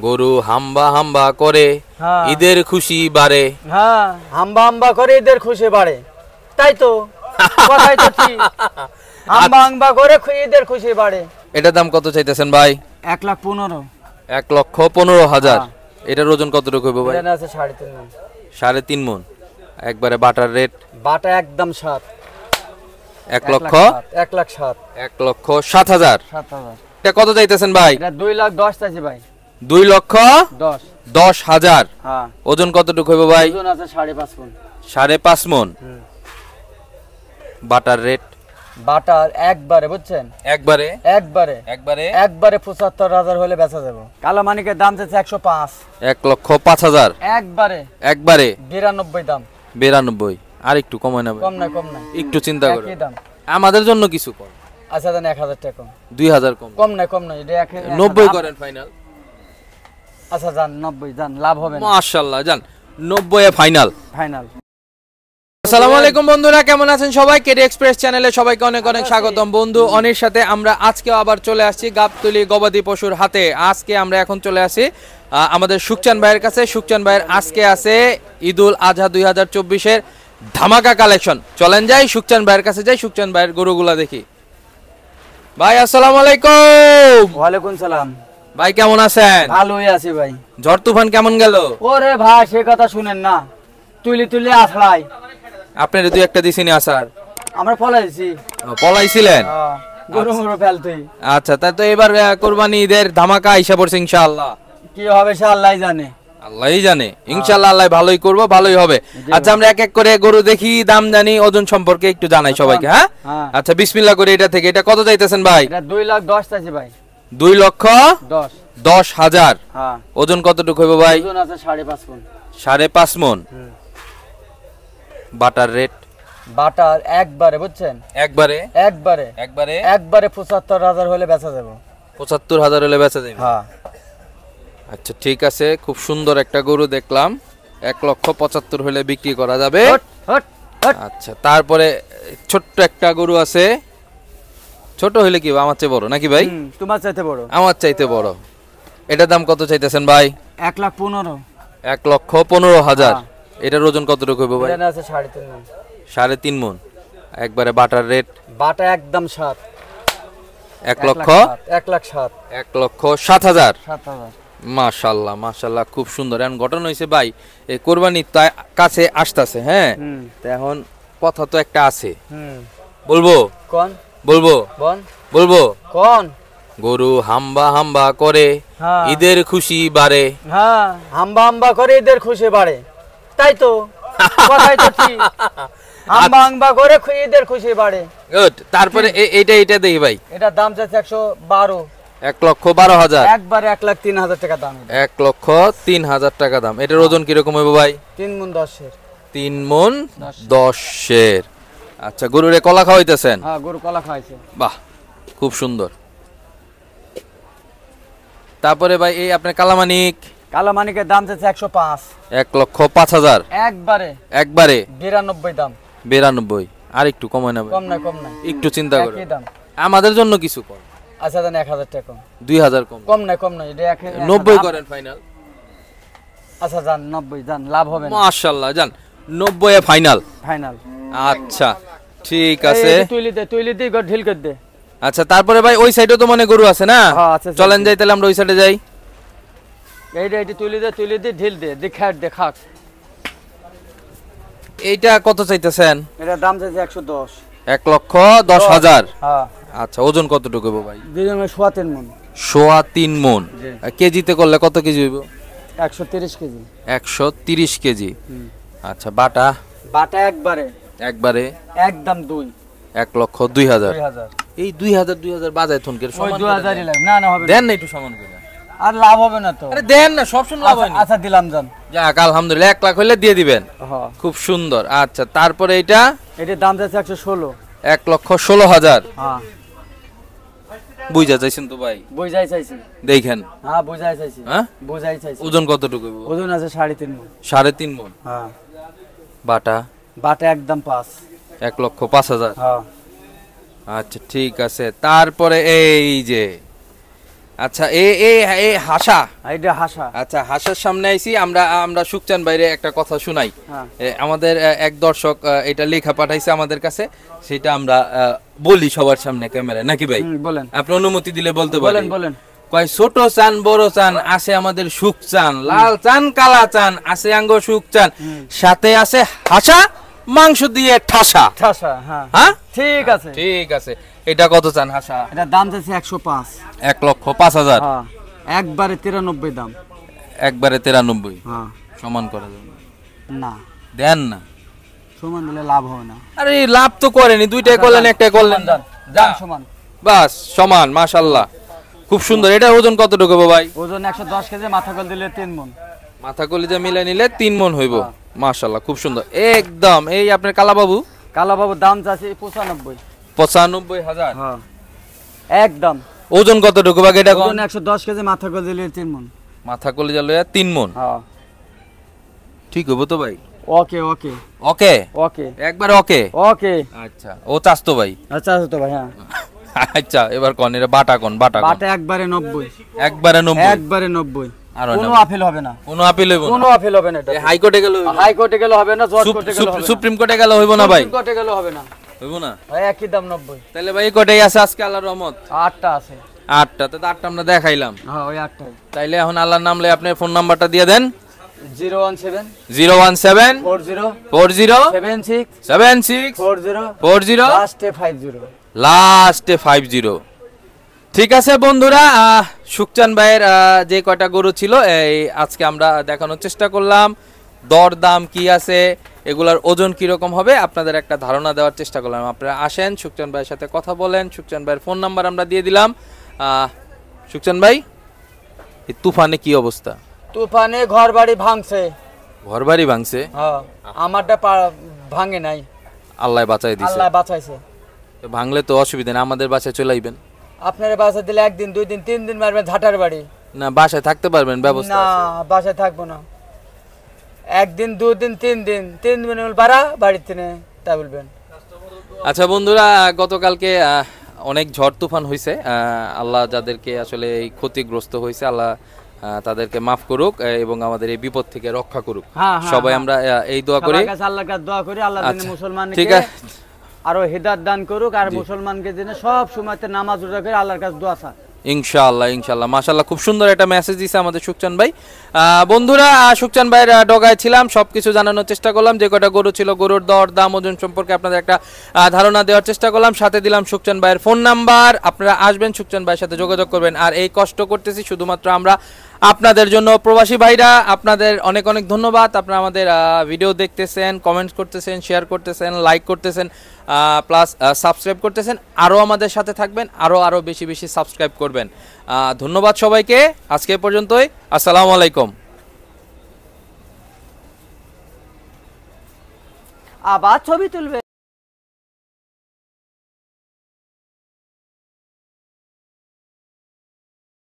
গরু হাম্বা হাম্বা করে ঈদের খুশি বাড়ে। হ্যাঁ, হাম্বা হাম্বা করে ঈদের খুশি বাড়ে, তাই তো কথাই তো ঠিক। হাম্বা হাম্বা করে ঈদের খুশি বাড়ে। এটার দাম কত চাইতেছেন ভাই? 1,15,000। 1,15,000। এটার ওজন কতটুকু হবে ভাই? এটা আছে 3.5 মণ। 3.5 মণ। একবারে বাটার রেট? বাটা একদম 7। 1,07,000। 1,07,000। এটা কত চাইতেছেন ভাই? এটা 2,10,000 চাইছি ভাই। 2,10,000। হ্যাঁ। ওজন কতটুকু হবে ভাই? ওজন আছে 5.5 মণ। 5.5 মণ। বাটার রেট? বাটার একবারে বুঝছেন, একবারে 75,000 হলে বেচা যাবে। কালো মানিকের দাম চাইছে 105। 1,05,000। একবারে 92 দাম। 92। আর একটু কমায় নেবে? কম না একটু চিন্তা করো, আমাদের জন্য কিছু কম। আচ্ছা দেন 1,000 টাকা কম। 2,000 কম? কম না এটা 90 করেন ফাইনাল। আচ্ছা যান 90, যান, লাভ হবে না। মাশাআল্লাহ, যান 90 এ ফাইনাল। আসসালামু আলাইকুম বন্ধুরা, কেমন আছেন সবাই? কেডি এক্সপ্রেস চ্যানেলে সবাইকে অনেক অনেক স্বাগতম। বন্ধু অনির সাথে আমরা আজকেও আবার চলে আসছি গাবতলী গবাদি পশুর হাতে। আজকে আমরা এখন চলে আসি আমাদের সুকচান ভাইয়ের কাছে। সুকচান ভাইয়ের আজকে আছে ঈদুল আজহা 2024 এর ধামাকা কালেকশন। চলেন যাই সুকচান ভাইয়ের কাছে, যাই সুকচান ভাইয়ের গরুগুলা দেখি। ভাই আসসালামু আলাইকুম। ওয়ালাইকুম সালাম। ভাই কেমন আছেন? ভালোই আছি ভাই। ঝড় তুফান কেমন গেল? ওরে ভাই সে কথা শুনেন না, তুলি আসলাই। আপনার দুই একটা দিছিনি আসার? আমরা পলাইছি। পলাইছিলেন? গরু মরু ফেলতেই। আচ্ছা, তাই তো এবার কুরবানি ঈদের ধামাকা আইসা পড়ছে ইনশাআল্লাহ। কি হবে সে আল্লাহই জানে। আল্লাহই জানে। ইনশাআল্লাহ আল্লাহ ভালোই করব, ভালোই হবে। আচ্ছা আমরা এক এক করে গরু দেখি, দাম জানি, ওজন সম্পর্কে একটু জানাই সবাইকে। হ্যাঁ আচ্ছা বিসমিল্লাহ করে এটা থেকে। এটা কত চাইতেছেন ভাই? এটা 2,10,000 চাইছি ভাই। 2,10,000। হ্যাঁ। ওজন কতটুকু হবে ভাই? ওজন আছে 5.5 মণ। 5.5 মণ। বাটার রেট? বাটার একবারে বুঝছেন, একবারে 75,000 হলে বেচা যাবে। 75,000 হলে বেচা যাবে? হ্যাঁ। আচ্ছা ঠিক আছে, খুব সুন্দর একটা গরু দেখলাম, 1,75,000 হলে বিক্রি করা যাবে। আচ্ছা তারপরে ছোট্ট একটা গরু আছে। ছোট হইলে কি আমার চেয়ে বড় নাকি ভাই? তোমার চাইতে বড়। আমার চাইতে বড়। এটার দাম কত চাইতেছেন ভাই? 1,15,000। 1,15,000। এটার ওজন কতটুকু হবে ভাই? এটা আছে 3.5 মণ। 3.5 মণ। একবারে বাটার রেট? বাটা একদম 7। 1,07,000। মাশাআল্লাহ মাশাআল্লাহ, খুব সুন্দর। এখন ঘটনা হইছে ভাই, এই কুরবানি কাছে আসতেছে। হ্যাঁ, তো এখন কথা তো একটা আছে, বলবো? কোন বলবো? বলবো কোন? গরু হাম্বা হাম্বা করে ঈদের খুশি বাড়ে। হ্যাঁ, হাম্বা হাম্বা করে ঈদের খুশি বাড়ে, তাই তো কথাই তো ঠিক। হাম্বা হাম্বা করে ঈদের খুশি বাড়ে। গুড। তারপরে এইটা দেখি ভাই। এটার দাম চাইছে 112। 1,12,000। একবারে 1,03,000 টাকা দাম। 1,03,000 টাকা দাম। এটার ওজন কিরকম হবে ভাই? 3 মণ 10-এর। 3 মণ 10-এর। আচ্ছা, গরুরে কলা খাওয়াইতেছেন? হ্যাঁ, গরু কলা খাওয়াইছে। বাহ, খুব সুন্দর। তারপরে ভাই এই আপনার কালামানিকের দাম চাইছে 105। 1,05,000। একবারে 92 দাম। 92। আর একটু কমায় নেবে? কম না একটু চিন্তা করো, আমাদের জন্য কিছু কর। আচ্ছা দেন 1,000 টাকা কম। 2,000 কম? কম না এটা 90 করেন ফাইনাল। আচ্ছা যান 90, যান, লাভ হবে না। মাশাআল্লাহ, যান 90 এ ফাইনাল। আচ্ছা ঠিক আছে, তুইলি দে ঢিল করে দে। আচ্ছা তারপরে ভাই ওই সাইডেও তো মানে গরু আছে না? চলেন যাই তাহলে আমরা ওই সাইডে যাই। এইটা তুইলি দে ঢিল দে, দেখাক। এইটা কত চাইতেছেন? এটার দাম চাইছে 110। 1,10,000। হ্যাঁ। আচ্ছা ওজন কতটুকু হবে ভাই? 3.5 মণ। 3.5 মণ। কেজিতে করলে কত কেজি হইব? 130 কেজি। 130 কেজি। আচ্ছা বাটা একবারে একদম 2। 1,02,000। এই 2,000 বাজায় থনকের সমান। 2000ই লাগে। না হবে। দেন না একটু সমান করে। আর লাভ হবে না তো। আরে দেন না, সব সময় লাভ হয় না। আচ্ছা দিলাম, যান। যাক আলহামদুলিল্লাহ, 1 লাখ হইলে দিয়ে দিবেন। হ্যাঁ, খুব সুন্দর। আচ্ছা তারপরে এটার দাম যাচ্ছে 116। 1,16,000। হ্যাঁ, বুঝা যাইছেন তো ভাই? বুঝাই চাইছি। দেখেন। হ্যাঁ বুঝাই চাইছি। হ্যাঁ বুঝাই চাইছি। ওজন কতটুকু? ওজন আছে 3.5 মণ। 3.5 মণ। হ্যাঁ। বাটা একদম 5। 1,05,000। হ্যাঁ। আচ্ছা ঠিক আছে, তারপরে এই যে আচ্ছা এই হাসা, এটা হাসা। আচ্ছা হাসার সামনে আইছি আমরা সুখচান বাইরে একটা কথা শুনাই। হ্যাঁ। আমাদের এক দর্শক এটা লেখা পাঠাইছে আমাদের কাছে, সেটা আমরা বলি সবার সামনে ক্যামেরায়, নাকি ভাই? বলেন, আপনি অনুমতি দিলে বলতে পারেন। বলেন বলেন। কয় ছোট চান বড় চান আছে আমাদের সুখচান, লাল চান কালা চান আছে আঙ্গ সুখচান, সাথে আছে হাসা মাংস দিয়ে ঠাসা। ঠাসা, হ্যাঁ হ্যাঁ ঠিক আছে, ঠিক আছে। এটা কত চান হাসা? এটা দাম চাইছে 105। 1,05,000। হ্যাঁ, একবারে 93 দাম। একবারে 93। হ্যাঁ, সমান করা যাবে না দেন না। সমান দিলে লাভ হবে না। আরে লাভ তো করেনি, দুইটাই করলেন একটাই করলেন, দাম সমান। বাস সমান, মাশাআল্লাহ খুব সুন্দর। এটা ওজন কতটুকু হবে ভাই? ওজন 110 কেজি, মাথা কল দিলে 3 মণ। মাথা কলিজা মিলে নিলে 3 মণ হইব। মাশাআল্লাহ খুব সুন্দর একদম। এই আপনার কালাবাবু? কালাবাবু দাম চাইছে 95। 95,000। হ্যাঁ, একদম। ওজন কতটুকু ভাই এটা? ওজন 110 কেজি, মাথা কল দিলে 3 মণ। মাথা কলিজা লইয়া 3 মণ। হ্যাঁ, ঠিক হইব তো ভাই? ওকে ওকে ওকে ওকে, একবার ওকে। ওকে আচ্ছা ও চাস্তো ভাই? আচ্ছা তো ভাই। হ্যাঁ, আচ্ছা এবার কোন এটা বাটা কোন? বাটা বাটা একবারে 90। একবারে 90? একবারে 90। আর কোনো আপিল হবে না, কোনো আপিল হইব না? কোনো আপিল হবে না। এটা হাইকোর্টে গেল? হাইকোর্টে গেলে হবে না, জজ কোর্টে গেলে হবে না, সুপ্রিম কোর্টে গেল হইব না ভাই? সুপ্রিম কোর্টে গেলে হবে না, হইব না ভাই একই দাম 90। তাহলে ভাই কোর্টেই আছে আজকে আল্লাহর রহমত? 8টা আছে। 8টা তো 8টা আমরা দেখাইলাম। হ্যাঁ, ওই 8টাই। তাইলে এখন আল্লাহর নাম লয়ে আপনার ফোন নাম্বারটা দিয়ে দেন। 017 017 40 40 76 76 40 40 লাস্টে 50। লাস্টে 50। ঠিক আছে বন্ধুরা, সুখচান ভাইয়ের যে কয়টা গরু ছিল এই আজকে আমরা দেখানোর চেষ্টা করলাম। দর দাম কি আছে, এগুলার ওজন কিরকম হবে আপনাদের একটা ধারণা দেওয়ার চেষ্টা করলাম। আপনারা আসেন, সুখচান ভাইয়ের সাথে কথা বলেন। সুখচান ভাইয়ের ফোন নাম্বার আমরা দিয়ে দিলাম। সুখচান ভাই, এই তুফানে কি অবস্থা? তুফানে ঘর বাড়ি ভাঙছে। ঘর বাড়ি ভাঙছে? হ্যাঁ, আমারটা ভাঙে নাই, আল্লাহ বাঁচাই দিছে। আল্লাহ বাঁচাইছে। তো ভাঙলে তো অসুবিধা নেই, আমাদের বাসায় চলে আইবেন। আপনার বাসা দিলে 1 দিন 2 দিন 3 দিন মারবেন ঝাটার বাড়ি। না বাসায় থাকতে পারবেন, ব্যবস্থা না, আছে? বাসায় থাকবো না। 1 দিন 2 দিন 3 দিন 3 দিন বাড়া বাড়িতে নে তা বলবেন। আচ্ছা বন্ধুরা, গতকালকে অনেক ঝড় তুফান হয়েছে। আল্লাহ যাদেরকে আসলে এই ক্ষতিগ্রস্ত হয়েছে আল্লাহ তাদেরকে মাফ করুক এবং আমাদের এই বিপদ থেকে রক্ষা করুক। সবাই আমরা এই দোয়া করি, আল্লাহর কাছে দোয়া করি আল্লাহ যেন মুসলমানকে ঠিক আছে আরো হিদায়াত দান করুক, আর মুসলমানকে যেন সব সময়তে নামাজ রোজা করে আল্লাহর কাছে দোয়া চায়। ইনশাআল্লাহ ইনশাআল্লাহ। মাশাআল্লাহ খুব সুন্দর একটা মেসেজ দিয়েছে আমাদের সুখচান ভাই। বন্ধুরা, সুখচান ভাইয়ের ডগায় ছিলাম, সবকিছু জানানোর চেষ্টা করলাম। যে কটা গরু ছিল গরুর দর দাম ওজন সম্পর্কে আপনাদের একটা ধারণা দেওয়ার চেষ্টা করলাম। সাথে দিলাম সুখচান ভাইয়ের ফোন নাম্বার। আপনারা আসবেন, সুখচান ভাইয়ের সাথে যোগাযোগ করবেন। আর এই কষ্ট করতেছি শুধুমাত্র আমরা আপনাদের জন্য। প্রবাসী ভাইরা আপনাদের অনেক অনেক ধন্যবাদ। আপনারা আমাদের ভিডিও দেখতেছেন, কমেন্টস করতেছেন, শেয়ার করতেছেন, লাইক করতেছেন, প্লাস সাবস্ক্রাইব করতেছেন। আরও আমাদের সাথে থাকবেন, আরও বেশি বেশি সাবস্ক্রাইব করবেন। ধন্যবাদ সবাইকে। আজকে পর্যন্তই। আসসালামু আলাইকুম। আবার ছবি তুলবে।